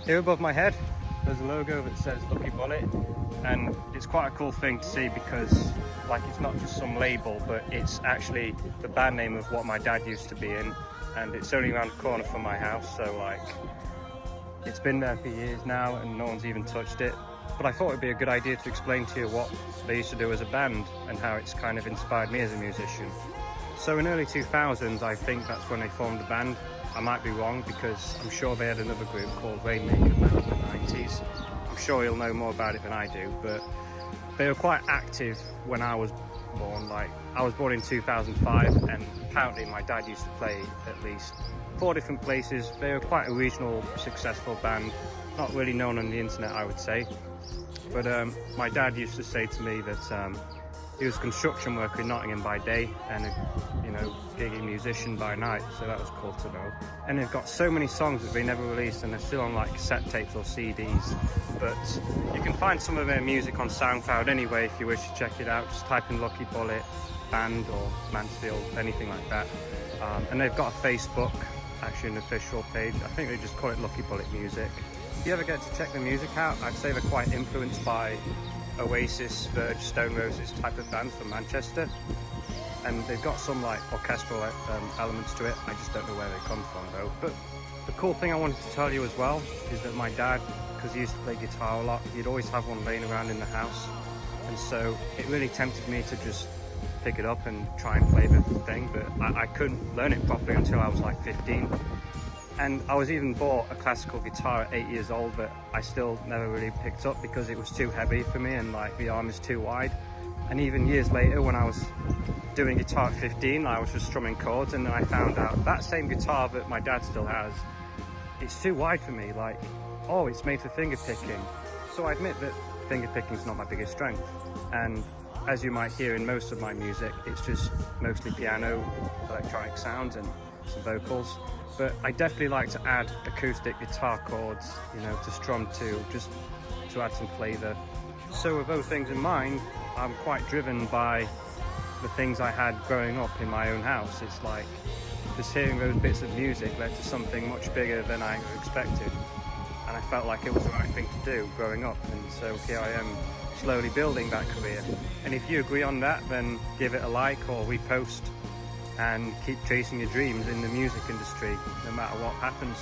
Here above my head, there's a logo that says Lucky Bullet, and it's quite a cool thing to see because, like, it's not just some label, but it's actually the band name of what my dad used to be in, and it's only around the corner from my house, so like, it's been there for years now, and no one's even touched it. But I thought it'd be a good idea to explain to you what they used to do as a band and how it's kind of inspired me as a musician. So in early 2000s, I think that's when they formed the band. I might be wrong because I'm sure they had another group called Rainmaker back in the 90s. I'm sure you'll know more about it than I do, but they were quite active when I was born. Like, I was born in 2005, and apparently my dad used to play at least 4 different places. They were quite a regional, successful band, not really known on the internet, I would say. But my dad used to say to me that he was a construction worker in Nottingham by day and a gigging musician by night, so that was cool to know. And they've got so many songs that they never released, and they're still on like cassette tapes or CDs. But you can find some of their music on SoundCloud anyway if you wish to check it out. Just type in Lucky Bullet band or Mansfield, anything like that. And they've got a Facebook, actually an official page. I think they just call it Lucky Bullet Music. If you ever get to check the music out, I'd say they're quite influenced by Oasis, Verge, Stone Roses type of bands from Manchester, and they've got some like orchestral elements to it. I just don't know where they come from though. But the cool thing I wanted to tell you as well is that my dad, because he used to play guitar a lot, he'd always have one laying around in the house, and so it really tempted me to just pick it up and try and play the thing, but I couldn't learn it properly until I was like 15. And I was even bought a classical guitar at 8 years old, but I still never really picked up because it was too heavy for me and like the arm is too wide. And even years later, when I was doing guitar at 15, I was just strumming chords, and then I found out that same guitar that my dad still has, it's too wide for me. Like, oh, it's made for finger picking. So I admit that finger picking is not my biggest strength. And as you might hear in most of my music, it's just mostly piano, electronic sounds and some vocals. But I definitely like to add acoustic guitar chords, to strum to, just to add some flavour. So with those things in mind, I'm quite driven by the things I had growing up in my own house. It's like just hearing those bits of music led to something much bigger than I expected. And I felt like it was the right thing to do growing up. And so here I am slowly building that career. And if you agree on that, then give it a like or repost, and keep chasing your dreams in the music industry, no matter what happens.